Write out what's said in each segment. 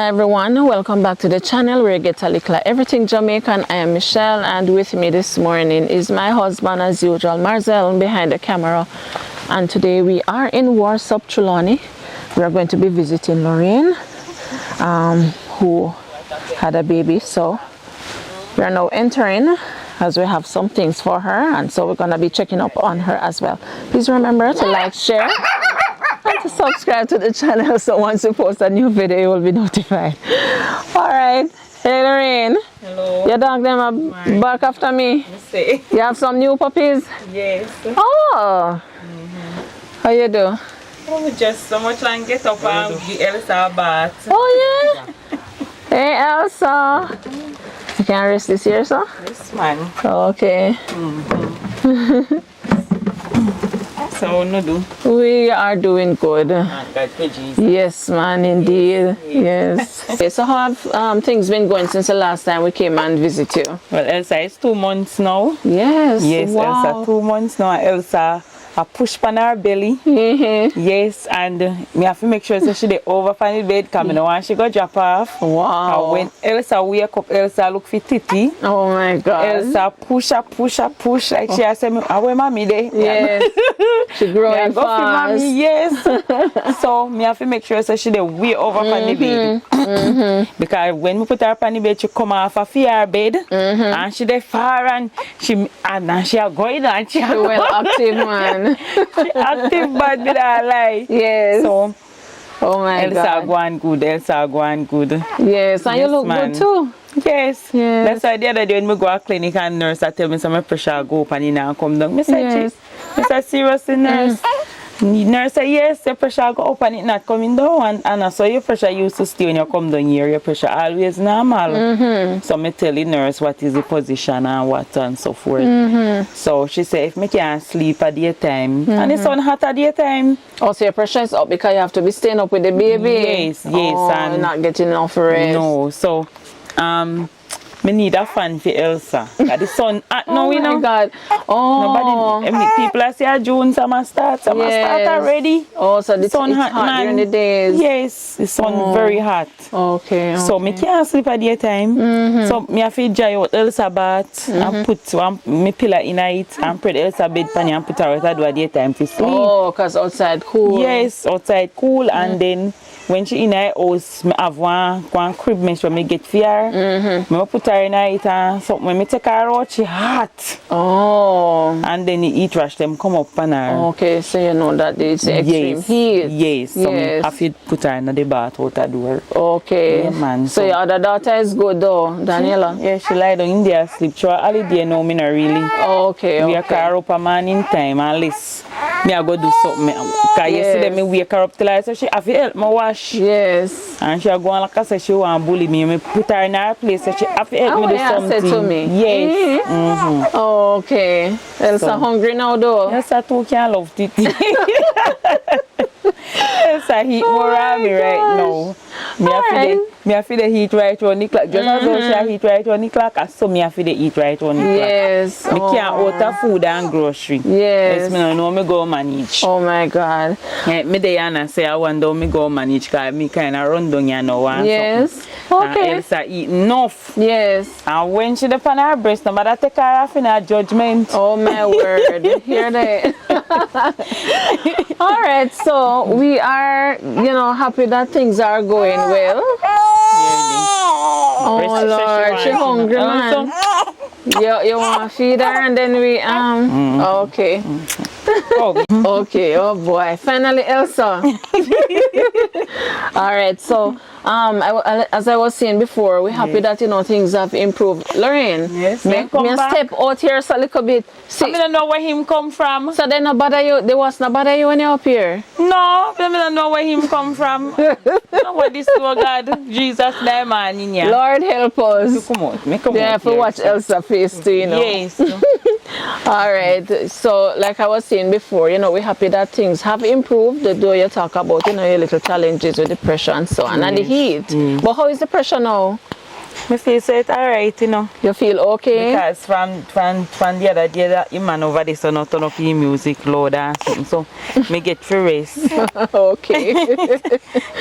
Hi everyone, welcome back to the channel where you get a little everything Jamaican. I am Michelle, and with me this morning is my husband as usual, Marcel, behind the camera. And today we are in Warsaw, Trelawney. We are going to be visiting Loraine, who had a baby. So we are now entering as we have some things for her, and so we're going to be checking up on her as well. Please remember to like, share, and to subscribe to the channel so once we post a new video you will be notified. Alright, hey Loraine. Hello. Your dog them bark after me. See. You have some new puppies? Yes. Oh! How you do? Oh, just so much and get up and give Elsa a bath. Oh yeah? Hey Elsa. You can rest this here, sir? Yes, man. Okay. So, no do. We are doing good. God, Jesus. Yes, man, indeed. Yes. Okay, so how have things been going since the last time we came and visit you? Well, Elsa is 2 months now. Yes. Yes, Wow. Elsa 2 months now. Elsa a push on her belly. Yes, and me have to make sure that she dey over on the bed because I don't want she go drop off. Wow. And when Elsa wake up, Elsa look for titty. Oh my God. Elsa push. Like she has said, where mommy dey? Yes. She growing Go for fast. mommy, yes. So me have to make sure so she dey way over on the bed. Because when we put her on the bed, she come off of her bed and she dey far and she are going and she are Well active, man. she active bad with her life. Yes. So Oh my Elsa God. going good, Elsa going good. Yes, and you Yes, look man. good too. Yes. Yes. That's why the other day when we go to clinic and nurse tell me some pressure go up and in and come down. I said, Yes. I said, seriously, nurse? Nurse said, yes, your pressure go up and it not coming down. And so your pressure used to stay when you come down here. Your pressure always normal. So me tell the nurse what is the position and what and so forth. So she said, if me can't sleep at daytime, and the sun hot at daytime. Also, your pressure is up because you have to be staying up with the baby. Yes, yes. Oh, And not getting enough rest. no, so me need a fan for Elsa. The sun hot now, Oh you my know. God. Oh. Nobody, I mean, people are saying June, summer start Yes. already. Oh, so the sun Sun it's hot during the days. Yes, the sun very hot. Okay. So me can't sleep at daytime. So me have to dry out Elsa bath and put me pillow in it and put Elsa bed pan and put her out at daytime to sleep. Oh, because outside cool. Yes, outside cool and then when she in her house, me have one crib me sure me get fear. Me put her in it and so when me take her out, she hot. Oh. And then the heat rush them come up on her. Okay, so you know that it's extreme Yes, heat. yes. So me Yes. have to put her in the bath out the door. Okay. Yeah, man, So so- your other daughter is good though, Daniela? Yeah, she lie down in there sleep. Through holiday now, me not really. Okay, We okay. wake her up a morning time unless me I go do something. Because yesterday me wake her up till I say she have to help me wash. Yes. And she go on like I say she want bully me. Me put her in her place so she have to help Oh, me do yeah, something. said to me. Yes. Okay. Elsa So- hungry now though? Yes, I too can love titty. Yes, I heat more on me right now. Me have to the heat right on the clock. Just as though she heat right on the clock, so me have to the heat right on the clock. Yes. Me can't order food and grocery. Yes. Me no know me go manage. Oh my God. Me dey and say I wonder me go manage because me kind of run down here now. And Yes. something. And Okay. Elsa eat enough. Yes. And when she dey on her breast, nobody take her off in her judgment. Oh my word. Hear that? All right. So we are, happy that things are going well. Oh Lord, she hungry, man. You want to feed her and then we okay. Okay, oh boy, finally Elsa. All right, so as I was saying before, we're happy that things have improved. Loraine, Yes, me come back. step out here so a little bit. I don't know where him come from. So they no bother you. They was not bother you when you're up here. No, I don't know where him come from. No, what this to God, Jesus, that man in here. Lord help us. Come out, me come They out have to here. watch Elsa face too, Yes. All right. So, like I was saying before, we're happy that things have improved. Though you talk about, your little challenges with the pressure and so on, and the heat. But how is the pressure now? Me feel so it's alright, you know. You feel okay? Because from the other day that the man over there so not turn up his music loud and something. So me get to rest. Okay.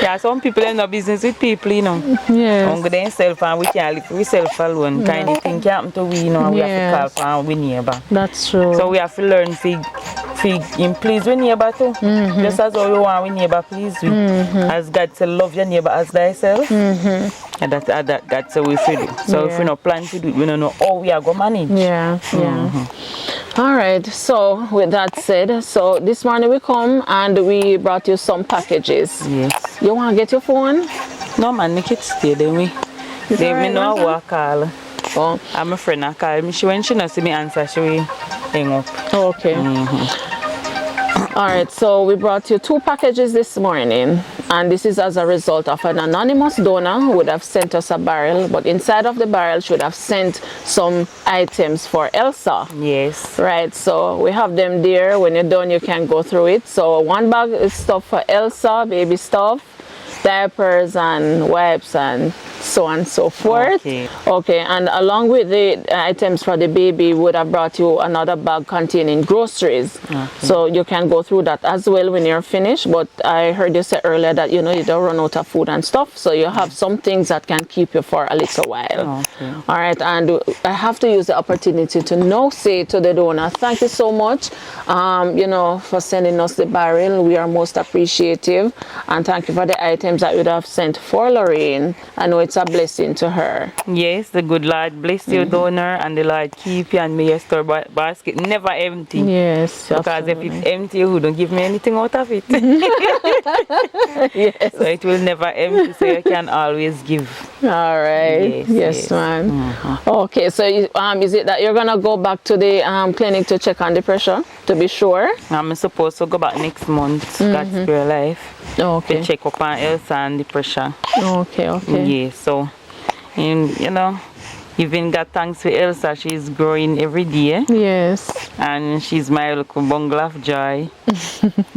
Yeah, some people have no business with people, you know. Yes. Hungry themselves and we can't live with ourselves alone. Kind of thing can happen to we, you know, and we have to call for our neighbor. That's true. So we have to learn to please your neighbor too. Just as how you want your neighbor please you. As God said, love your neighbor as thyself. And that's how we feel. So if we not plan to do it, we don't know how we are going to manage. Yeah, yeah. All right, so with that said, so this morning we come and we brought you some packages. Yes. You want to get your phone? No man, make it stay then we. They me know how I call. Oh. I'm a friend I call me. When she not see me answer, she will hang up. Okay. All right, so we brought you 2 packages this morning, and this is as a result of an anonymous donor who would have sent us a barrel, but inside of the barrel should have sent some items for Elsa. Yes. Right, so we have them there. When you're done, you can go through it. So 1 bag is stuff for Elsa, baby stuff, diapers and wipes and so on and so forth. Okay, and along with the items for the baby, would have brought you another bag containing groceries. So you can go through that as well when you're finished. But I heard you say earlier that you know you don't run out of food and stuff, so you have some things that can keep you for a little while. All right, and I have to use the opportunity to now say to the donor, thank you so much, you know, for sending us the barrel. We are most appreciative, and thank you for the items that you would have sent for Loraine. I know it's a blessing to her. Yes, the good Lord bless you, donor, and the Lord keep you, and may your store basket never empty. Yes, because absolutely. if it's empty, you don't give me anything out of it. Yes. So it will never empty, so you can always give. All right. Yes, ma'am. Okay, so is it that you're gonna go back to the clinic to check on the pressure to be sure? I'm supposed to go back next month. That's real life. Okay. To check up on Elsa and the pressure. Okay, okay. Yeah, so you know, even got thanks to Elsa, she's growing every day. Yes. And she's my little bundle of joy.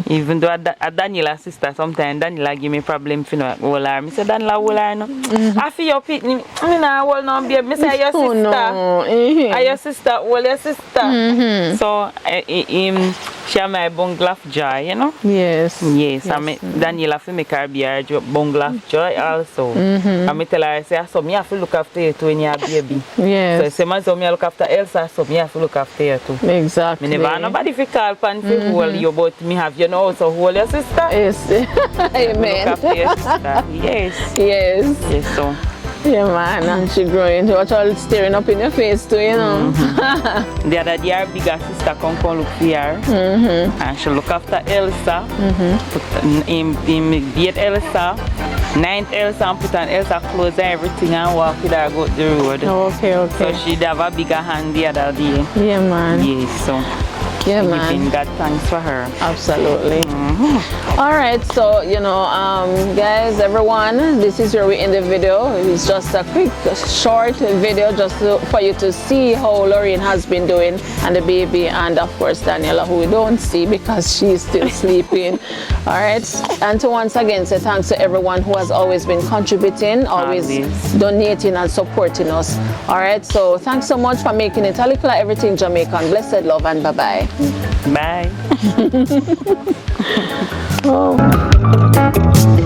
Even though Daniela's sister, sometimes Daniela give me problem for no hold her. I say, Daniela, hold her no. I feel your pitney. I mean, I hold no baby. I say, your sister. Oh, no. Your sister, hold your sister. So, she my bundle of joy, you know? Yes. Yes, I mean, Daniela for make her be her bundle of joy also. I tell her, I say, so me have to look after you too when you're a baby. Yes. So, same as me look after Elsa, so me have to look after you too. Exactly. Me never have nobody fi call pan fi hold you, but me have you know so hold your sister. Yes. Amen. Look after your sister. Yes. Yes. Yes, so. Yeah, man, and she growing. Watch all staring up in your face too, you know. The other day, her bigger sister come look for her. And she look after Elsa. Put him bathe Elsa. 9th Elsa and put on Elsa clothes and everything and walk with her go the road. Okay, okay. So she'd have a bigger hand the other day. Yeah, man. Yes, so. Yeah, man. Giving God thanks for her. Absolutely. All right, so you know, guys, everyone, this is where we end the video. It's just a quick, short video just for you to see how Loraine has been doing, and the baby, and of course Daniela, who we don't see because she's still sleeping. All right, and to once again say thanks to everyone who has always been contributing, always donating and supporting us. All right, so thanks so much for making it a Likkle Everyting Jamaican. Blessed love and bye-bye. Bye. Oh.